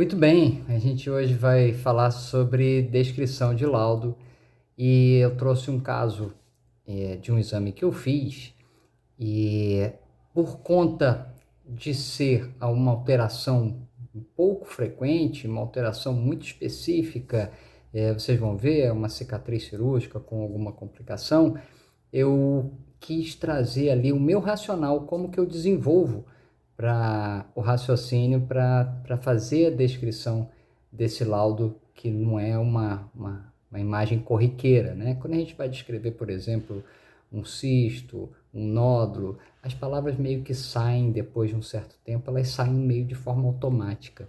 Muito bem, a gente hoje vai falar sobre descrição de laudo e eu trouxe um caso de um exame que eu fiz e por conta de ser uma alteração um pouco frequente, uma alteração muito específica, vocês vão ver, é uma cicatriz cirúrgica com alguma complicação, eu quis trazer ali o meu racional, como que eu desenvolvo para o raciocínio para fazer a descrição desse laudo, que não é uma imagem corriqueira, né? Quando a gente vai descrever, por exemplo, um cisto, um nódulo, as palavras meio que saem depois de um certo tempo, elas saem meio de forma automática.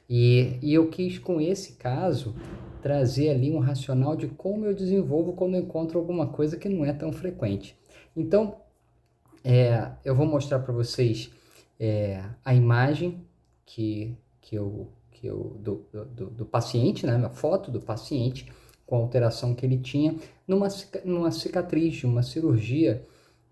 E eu quis, com esse caso, trazer ali um racional de como eu desenvolvo quando eu encontro alguma coisa que não é tão frequente. Então, eu vou mostrar para vocês a imagem do paciente, né, a foto do paciente com a alteração que ele tinha numa cicatriz de uma cirurgia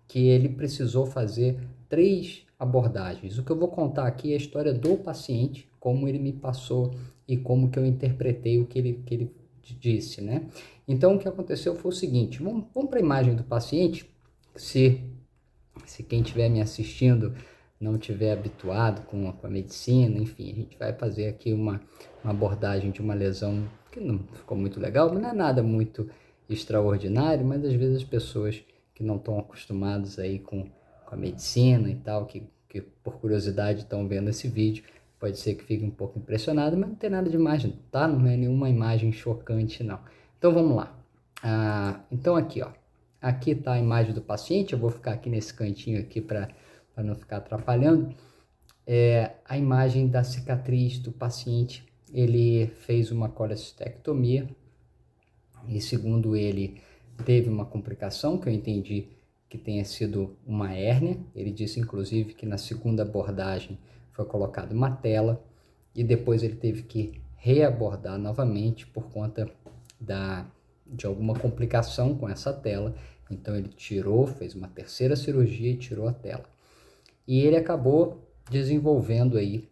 que ele precisou fazer 3 abordagens. O que eu vou contar aqui é a história do paciente, como ele me passou e como que eu interpretei o que ele disse, né? Então, o que aconteceu foi o seguinte, vamos para a imagem do paciente, se quem estiver me assistindo não estiver habituado com a medicina, enfim, a gente vai fazer aqui uma abordagem de uma lesão que não ficou muito legal, mas não é nada muito extraordinário, mas às vezes as pessoas que não estão acostumadas aí com a medicina e tal, que por curiosidade estão vendo esse vídeo, pode ser que fique um pouco impressionado, mas não tem nada de imagem, tá? Não é nenhuma imagem chocante, não. Então vamos lá. Então aqui, ó. Aqui está a imagem do paciente, eu vou ficar aqui nesse cantinho aqui para não ficar atrapalhando. A imagem da cicatriz do paciente, ele fez uma colecistectomia e segundo ele teve uma complicação que eu entendi que tenha sido uma hérnia. Ele disse inclusive que na segunda abordagem foi colocada uma tela e depois ele teve que reabordar novamente por conta de alguma complicação com essa tela. Então ele fez uma terceira cirurgia e tirou a tela. E ele acabou desenvolvendo aí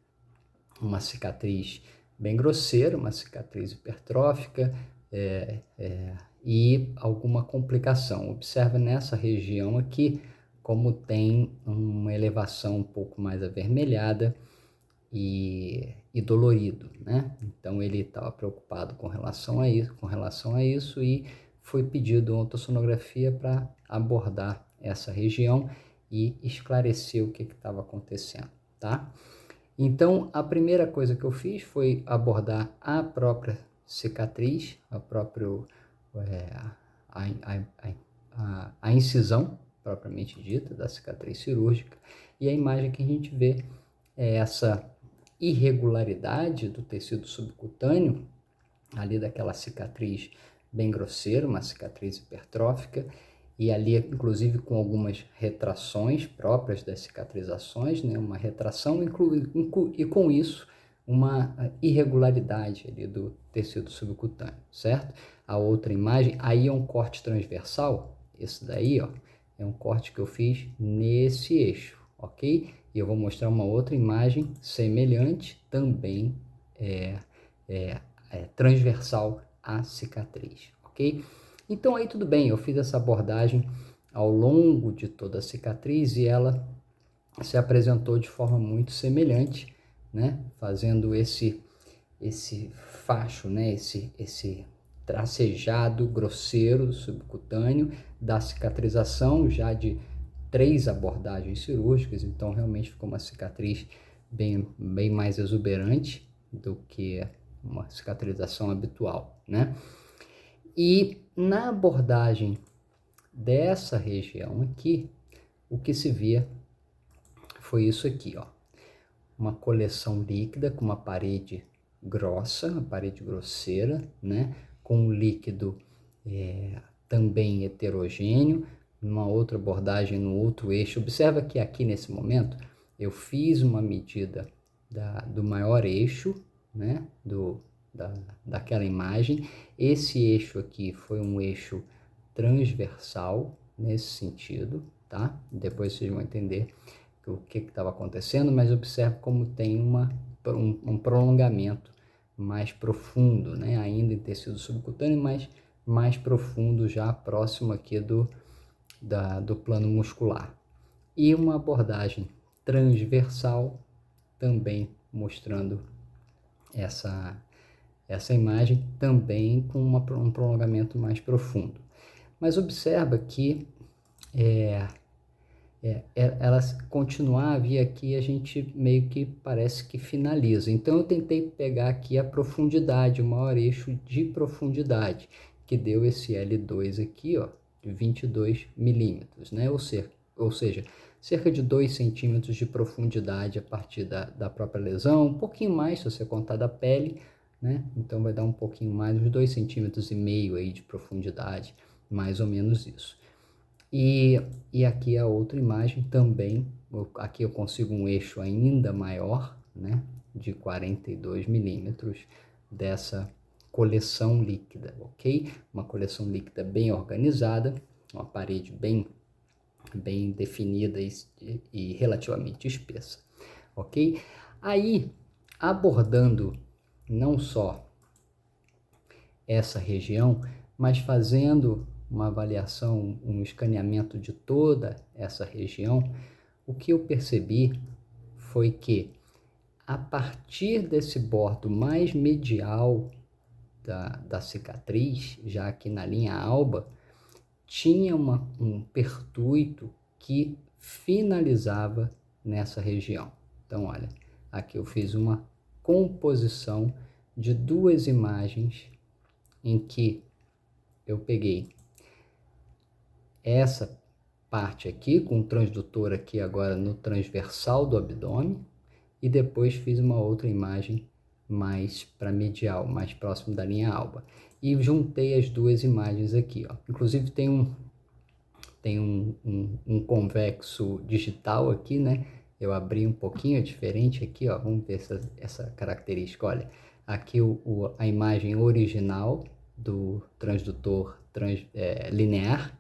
uma cicatriz bem grosseira, uma cicatriz hipertrófica e alguma complicação. Observa nessa região aqui como tem uma elevação um pouco mais avermelhada e dolorido, né? Então ele estava preocupado com relação a isso e foi pedido uma ultrassonografia para abordar essa região e esclarecer o que estava acontecendo, tá? Então a primeira coisa que eu fiz foi abordar a própria cicatriz, a incisão propriamente dita da cicatriz cirúrgica, e a imagem que a gente vê é essa irregularidade do tecido subcutâneo, ali daquela cicatriz bem grosseira, uma cicatriz hipertrófica, e ali inclusive com algumas retrações próprias das cicatrizações, né? Uma retração e com isso uma irregularidade ali do tecido subcutâneo, certo? A outra imagem, aí é um corte transversal, esse daí, ó, é um corte que eu fiz nesse eixo, ok? E eu vou mostrar uma outra imagem semelhante, também transversal à cicatriz, ok? Então aí tudo bem, eu fiz essa abordagem ao longo de toda a cicatriz e ela se apresentou de forma muito semelhante, né? Fazendo esse facho, né? Esse tracejado grosseiro subcutâneo da cicatrização já de 3 abordagens cirúrgicas, então realmente ficou uma cicatriz bem mais exuberante do que uma cicatrização habitual, né? E na abordagem dessa região aqui, o que se via foi isso aqui, ó. Uma coleção líquida com uma parede grossa, uma parede grosseira, né? Com um líquido também heterogêneo, numa outra abordagem no outro eixo. Observa que aqui nesse momento eu fiz uma medida do maior eixo, né? Daquela imagem. Esse eixo aqui foi um eixo transversal nesse sentido, tá? Depois vocês vão entender o que estava acontecendo, mas observe como tem uma um prolongamento mais profundo, né? Ainda em tecido subcutâneo, mas mais profundo, já próximo aqui do plano muscular. E uma abordagem transversal, também mostrando essa imagem, também com um prolongamento mais profundo. Mas observa que ela continuar a vir aqui, a gente meio que parece que finaliza. Então eu tentei pegar aqui a profundidade, o maior eixo de profundidade, que deu esse L2 aqui, ó, de 22 milímetros, né? Ou seja, cerca de 2 centímetros de profundidade a partir da própria lesão, um pouquinho mais se você contar da pele, né? Então vai dar um pouquinho mais, uns 2,5 centímetros aí de profundidade, mais ou menos isso. E aqui a outra imagem também, aqui eu consigo um eixo ainda maior, né, de 42 milímetros dessa coleção líquida, ok? Uma coleção líquida bem organizada, uma parede bem definida e relativamente espessa, ok? Aí, abordando não só essa região, mas fazendo uma avaliação, um escaneamento de toda essa região, o que eu percebi foi que a partir desse bordo mais medial da cicatriz, já aqui na linha alba, tinha um pertuito que finalizava nessa região. Então, olha, aqui eu fiz uma composição de duas imagens em que eu peguei essa parte aqui, com o transdutor aqui agora no transversal do abdômen, e depois fiz uma outra imagem mais para medial, mais próximo da linha alba. E juntei as duas imagens aqui, ó. Inclusive tem um convexo digital aqui, né? Eu abri um pouquinho, é diferente aqui, ó. Vamos ver essa característica. Olha, aqui a imagem original do transdutor linear,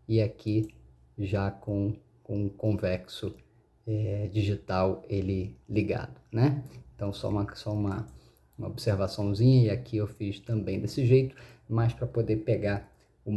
e aqui já com o convexo digital ele ligado, né? Então só uma observaçãozinha, e aqui eu fiz também desse jeito, mas para poder pegar a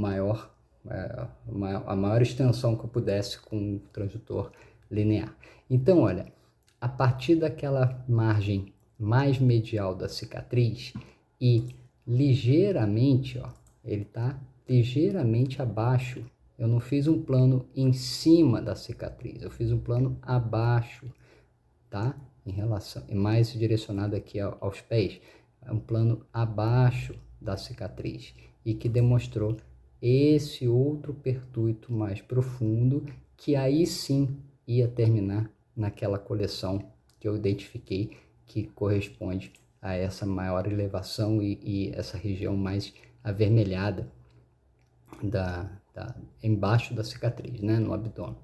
maior extensão que eu pudesse com o transdutor linear. Então, olha, a partir daquela margem mais medial da cicatriz e ligeiramente, ó, ele está ligeiramente abaixo. Eu não fiz um plano em cima da cicatriz, eu fiz um plano abaixo, tá? Em relação, mais direcionado aqui aos pés, é um plano abaixo da cicatriz, e que demonstrou esse outro pertuito mais profundo, que aí sim ia terminar naquela coleção que eu identifiquei, que corresponde a essa maior elevação e essa região mais avermelhada embaixo da cicatriz, né, no abdômen.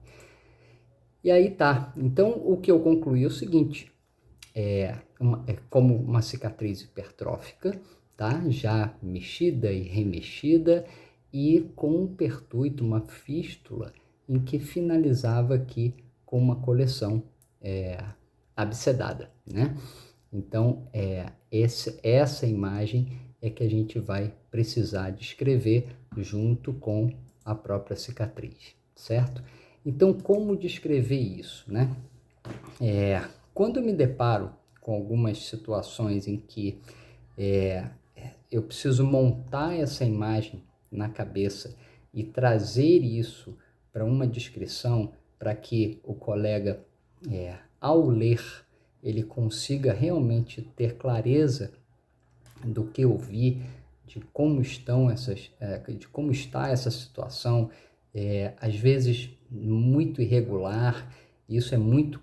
E aí tá, então o que eu concluí é o seguinte, como uma cicatriz hipertrófica, tá, já mexida e remexida, e com um pertuito, uma fístula, em que finalizava aqui com uma coleção abscedada, né? Então, essa imagem é que a gente vai precisar descrever junto com a própria cicatriz, certo? Então, como descrever isso, né? Quando eu me deparo com algumas situações em que eu preciso montar essa imagem na cabeça e trazer isso para uma descrição, para que o colega, ao ler, ele consiga realmente ter clareza do que eu vi, de como está essa situação, às vezes muito irregular. Isso é muito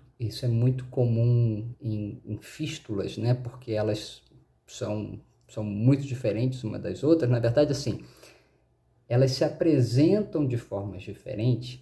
comum em fístulas, né? Porque elas são muito diferentes uma das outras. Na verdade, assim, elas se apresentam de formas diferentes,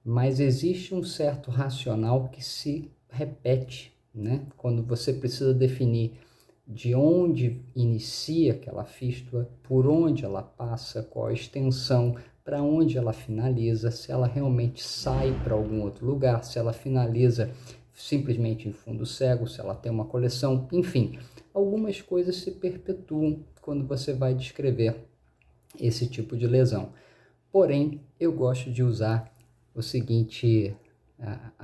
mas existe um certo racional que se repete, né? Quando você precisa definir de onde inicia aquela fístula, por onde ela passa, qual a extensão, para onde ela finaliza, se ela realmente sai para algum outro lugar, se ela finaliza simplesmente em fundo cego, se ela tem uma coleção, enfim, algumas coisas se perpetuam quando você vai descrever esse tipo de lesão. Porém, eu gosto de usar a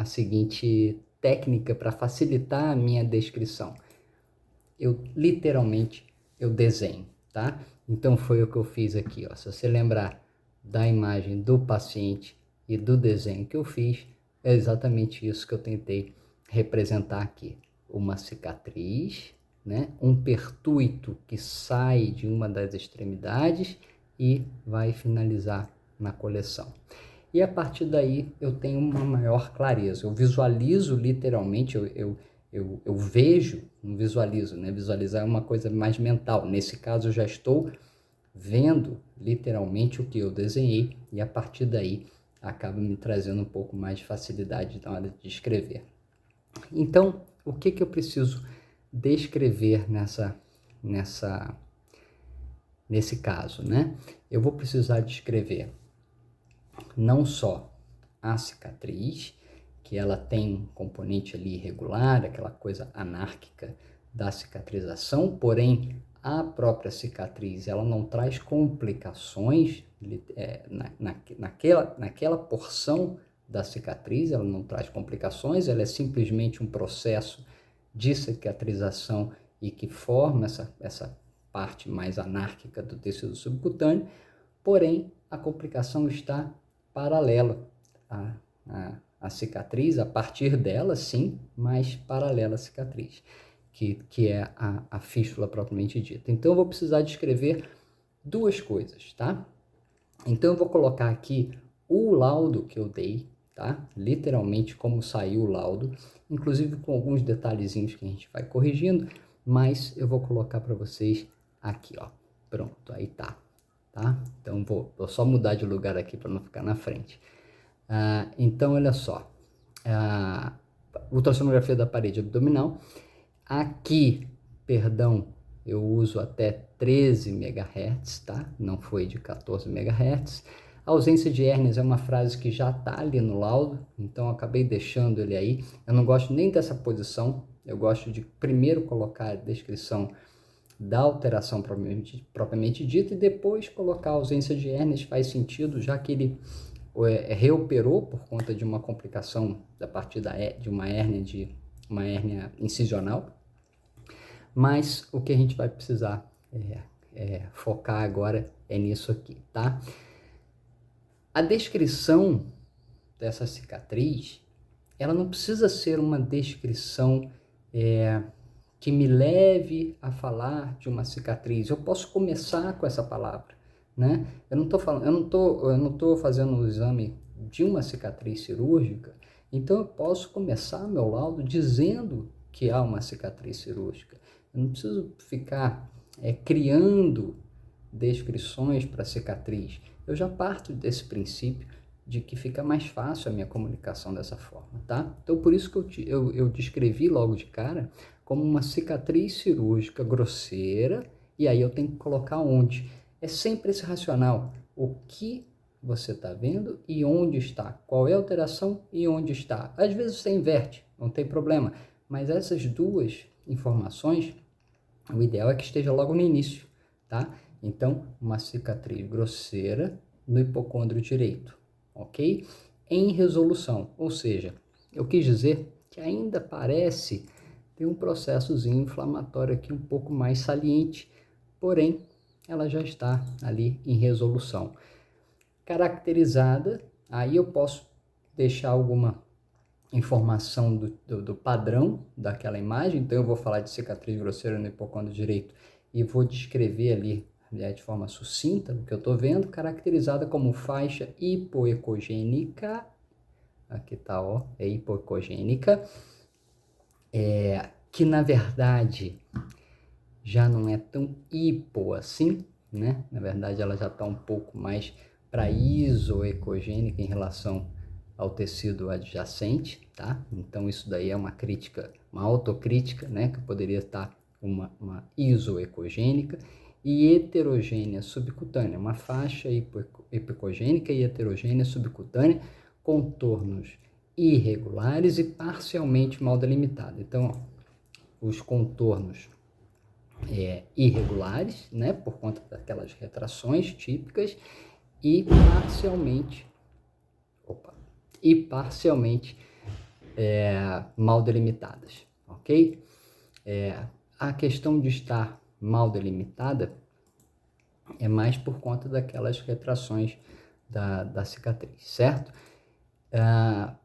seguinte técnica para facilitar a minha descrição. Eu desenho, tá? Então foi o que eu fiz aqui, ó. Se você lembrar da imagem do paciente e do desenho que eu fiz, é exatamente isso que eu tentei representar aqui. Uma cicatriz, né? Um pertuito que sai de uma das extremidades e vai finalizar na coleção. E a partir daí eu tenho uma maior clareza. Eu visualizo literalmente, eu vejo, não visualizo, né? Visualizar é uma coisa mais mental. Nesse caso eu já estou vendo literalmente o que eu desenhei e a partir daí acaba me trazendo um pouco mais de facilidade na hora de escrever. Então, o que eu preciso descrever nesse caso, né? Eu vou precisar descrever não só a cicatriz, que ela tem um componente ali irregular, aquela coisa anárquica da cicatrização, porém a própria cicatriz ela não traz complicações naquela porção da cicatriz, ela não traz complicações, ela é simplesmente um processo de cicatrização e que forma essa parte mais anárquica do tecido subcutâneo, porém a complicação está paralela à cicatriz, a partir dela sim, mas paralela à cicatriz, que é a fístula propriamente dita. Então eu vou precisar descrever duas coisas, tá? Então eu vou colocar aqui o laudo que eu dei, tá? Literalmente como saiu o laudo, inclusive com alguns detalhezinhos que a gente vai corrigindo, mas eu vou colocar para vocês aqui, ó. Pronto, aí tá. Então vou só mudar de lugar aqui para não ficar na frente. Então olha só, ultrassonografia da parede abdominal. Aqui, perdão, eu uso até 13 MHz, tá? Não foi de 14 MHz. A ausência de hérnias é uma frase que já está ali no laudo, então eu acabei deixando ele aí. Eu não gosto nem dessa posição, eu gosto de primeiro colocar a descrição da alteração propriamente dita e depois colocar a ausência de hérnias. Faz sentido, já que ele reoperou por conta de uma complicação a partir de uma hérnia incisional. Mas o que a gente vai precisar focar agora é nisso aqui, tá? A descrição dessa cicatriz, ela não precisa ser uma descrição que me leve a falar de uma cicatriz. Eu posso começar com essa palavra, né? Eu não tô fazendo um exame de uma cicatriz cirúrgica, então eu posso começar meu laudo dizendo que há uma cicatriz cirúrgica. Eu não preciso ficar criando descrições para cicatriz. Eu já parto desse princípio de que fica mais fácil a minha comunicação dessa forma, tá? Então, por isso que eu descrevi logo de cara como uma cicatriz cirúrgica grosseira, e aí eu tenho que colocar onde. É sempre esse racional. O que você está vendo e onde está. Qual é a alteração e onde está. Às vezes você inverte, não tem problema, mas essas duas informações, o ideal é que esteja logo no início, tá? Então, uma cicatriz grosseira no hipocôndrio direito, ok? Em resolução, ou seja, eu quis dizer que ainda parece ter um processozinho inflamatório aqui um pouco mais saliente, porém, ela já está ali em resolução. Caracterizada, aí eu posso deixar alguma informação do padrão daquela imagem, então eu vou falar de cicatriz grosseira no hipocôndrio direito e vou descrever ali de forma sucinta o que eu estou vendo, caracterizada como faixa hipoecogênica, aqui está, ó, é hipoecogênica, que na verdade já não é tão hipo assim, né? Na verdade ela já está um pouco mais para isoecogênica em relação ao tecido adjacente, tá? Então isso daí é uma crítica, uma autocrítica, né? Que poderia estar uma isoecogênica e heterogênea subcutânea, uma faixa hipoecogênica e heterogênea subcutânea, contornos irregulares e parcialmente mal delimitadas. Então, ó, os contornos irregulares, né, por conta daquelas retrações típicas, e parcialmente mal delimitadas, ok? A questão de estar mal delimitada é mais por conta daquelas retrações da cicatriz, certo?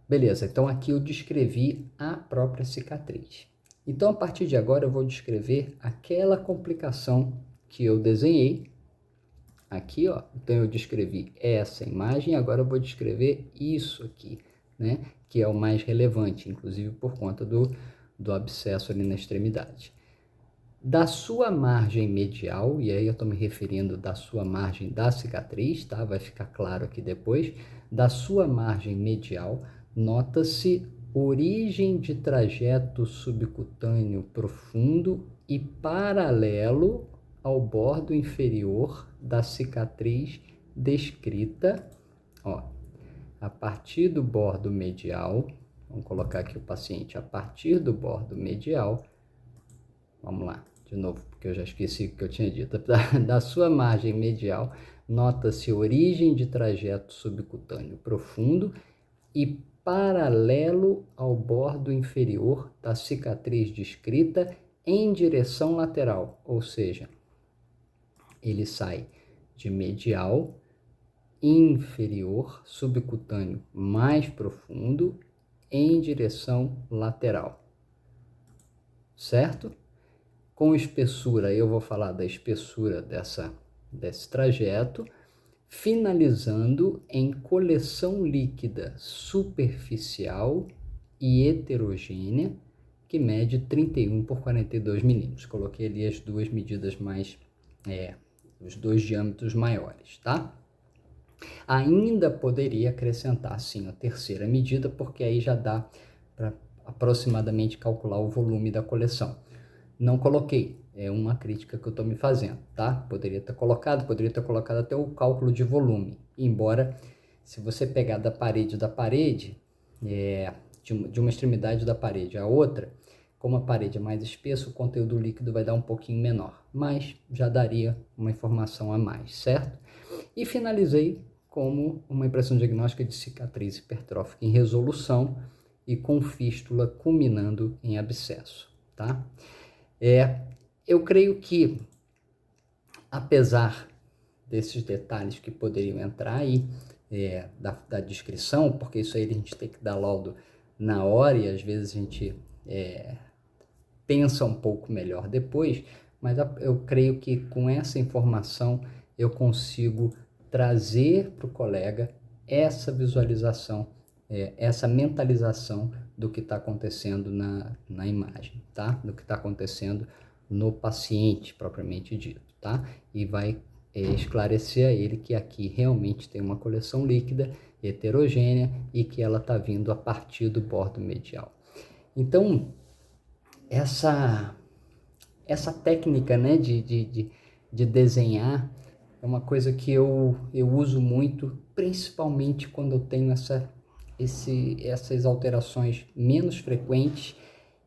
Beleza, então aqui eu descrevi a própria cicatriz. Então, a partir de agora, eu vou descrever aquela complicação que eu desenhei. Aqui, ó, então eu descrevi essa imagem, agora eu vou descrever isso aqui, né? Que é o mais relevante, inclusive por conta do abscesso ali na extremidade. Da sua margem medial, e aí eu estou me referindo da sua margem da cicatriz, tá? Vai ficar claro aqui depois. Da sua margem medial, nota-se origem de trajeto subcutâneo profundo e paralelo ao bordo inferior da cicatriz descrita, ó, a partir do bordo medial. Vamos colocar aqui o paciente a partir do bordo medial. Vamos lá, de novo, porque eu já esqueci o que eu tinha dito. Da sua margem medial, nota-se origem de trajeto subcutâneo profundo e paralelo ao bordo inferior da cicatriz descrita em direção lateral, ou seja, ele sai de medial, inferior, subcutâneo mais profundo, em direção lateral, certo? Com espessura, eu vou falar da espessura desse trajeto, finalizando em coleção líquida superficial e heterogênea, que mede 31 por 42 milímetros. Coloquei ali as duas medidas mais, os dois diâmetros maiores, tá? Ainda poderia acrescentar, sim, a terceira medida, porque aí já dá para aproximadamente calcular o volume da coleção. Não coloquei, é uma crítica que eu estou me fazendo, tá? Poderia ter colocado até o cálculo de volume, embora se você pegar da parede de uma extremidade da parede à outra, como a parede é mais espessa, o conteúdo líquido vai dar um pouquinho menor, mas já daria uma informação a mais, certo? E finalizei como uma impressão diagnóstica de cicatriz hipertrófica em resolução e com fístula culminando em abscesso, tá? Eu creio que, apesar desses detalhes que poderiam entrar aí, da descrição, porque isso aí a gente tem que dar laudo na hora e às vezes a gente pensa um pouco melhor depois, mas eu creio que com essa informação eu consigo trazer para o colega essa visualização, essa mentalização do que está acontecendo na imagem, tá? Do que está acontecendo no paciente propriamente dito, tá? E vai esclarecer a ele que aqui realmente tem uma coleção líquida heterogênea e que ela está vindo a partir do bordo medial. Então, essa técnica, né, de desenhar é uma coisa que eu uso muito, principalmente quando eu tenho essas alterações menos frequentes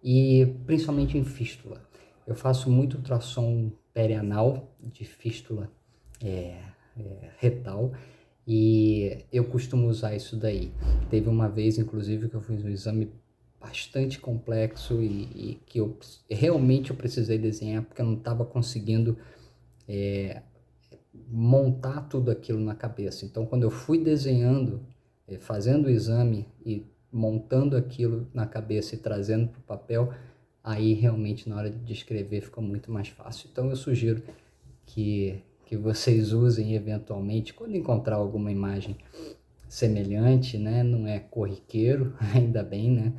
e principalmente em fístula. Eu faço muito ultrassom perianal de fístula retal e eu costumo usar isso daí. Teve uma vez, inclusive, que eu fiz um exame bastante complexo e que eu realmente precisei desenhar porque eu não estava conseguindo montar tudo aquilo na cabeça. Então, quando eu fui desenhando, fazendo o exame e montando aquilo na cabeça e trazendo para o papel, aí realmente na hora de descrever ficou muito mais fácil. Então, eu sugiro que vocês usem eventualmente, quando encontrar alguma imagem semelhante, né? Não é corriqueiro, ainda bem, né?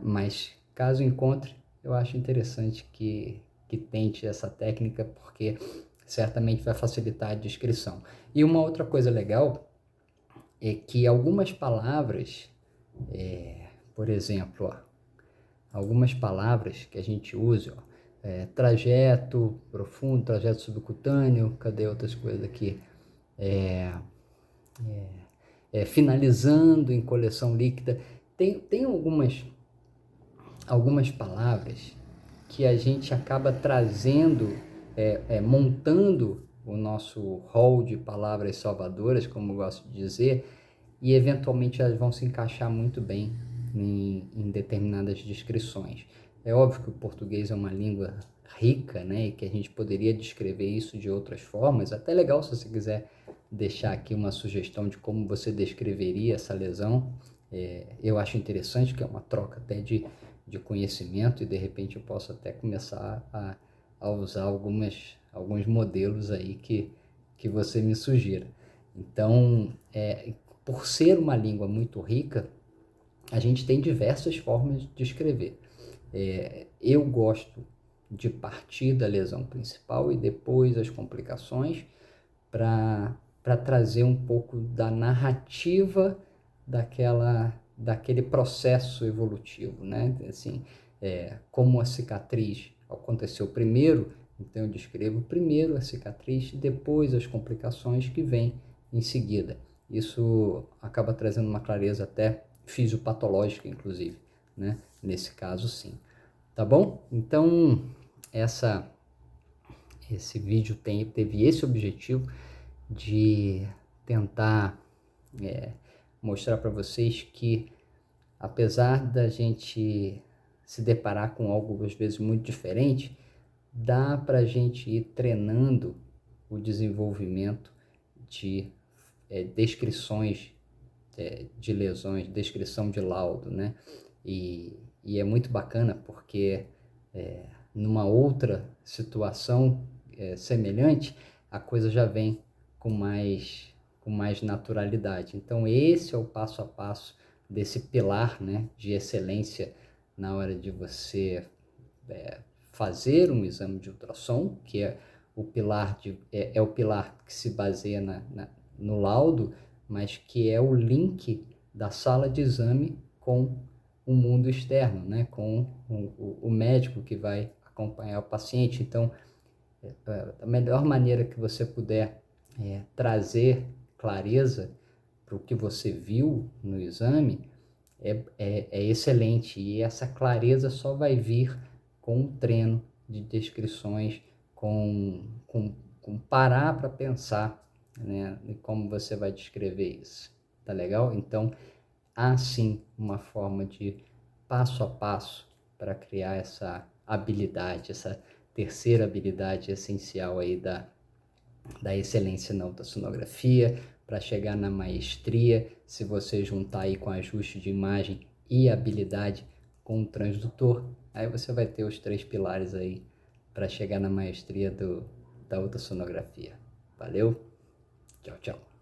Mas caso encontre, eu acho interessante que tente essa técnica, porque certamente vai facilitar a descrição. E uma outra coisa legal é que algumas palavras, por exemplo, ó, algumas palavras que a gente usa, ó, trajeto profundo, trajeto subcutâneo, cadê outras coisas aqui? Finalizando em coleção líquida, tem algumas palavras que a gente acaba trazendo, montando o nosso hall de palavras salvadoras, como eu gosto de dizer, e eventualmente elas vão se encaixar muito bem em determinadas descrições. É óbvio que o português é uma língua rica, né, e que a gente poderia descrever isso de outras formas. Até legal se você quiser deixar aqui uma sugestão de como você descreveria essa lesão. Eu acho interessante, que é uma troca até de conhecimento, e de repente eu posso até começar a usar alguns modelos aí que você me sugira. Então, por ser uma língua muito rica, a gente tem diversas formas de escrever. Eu gosto de partir da lesão principal e depois as complicações, para trazer um pouco da narrativa daquele processo evolutivo, né? Assim, como a cicatriz aconteceu primeiro, então eu descrevo primeiro a cicatriz e depois as complicações que vêm em seguida. Isso acaba trazendo uma clareza até fisiopatológica, inclusive, né? Nesse caso, sim. Tá bom? Então, esse vídeo teve esse objetivo de tentar mostrar para vocês que, apesar da gente se deparar com algo às vezes muito diferente, dá para a gente ir treinando o desenvolvimento de descrições de lesões, descrição de laudo, né? E é muito bacana porque numa outra situação semelhante, a coisa já vem com mais naturalidade. Então esse é o passo a passo desse pilar, né, de excelência na hora de você fazer um exame de ultrassom, que é o pilar o pilar que se baseia no laudo, mas que é o link da sala de exame com o mundo externo, né, com o médico que vai acompanhar o paciente. Então, a melhor maneira que você puder trazer clareza para o que você viu no exame é excelente, e essa clareza só vai vir com o treino de descrições, com parar para pensar, né, em como você vai descrever isso. Tá legal? Então, há sim uma forma de passo a passo para criar essa habilidade, essa terceira habilidade essencial aí da excelência na ultrassonografia, para chegar na maestria. Se você juntar aí com ajuste de imagem e habilidade com o transdutor, aí você vai ter os 3 pilares aí para chegar na maestria da ultrassonografia. Valeu? Tchau, tchau.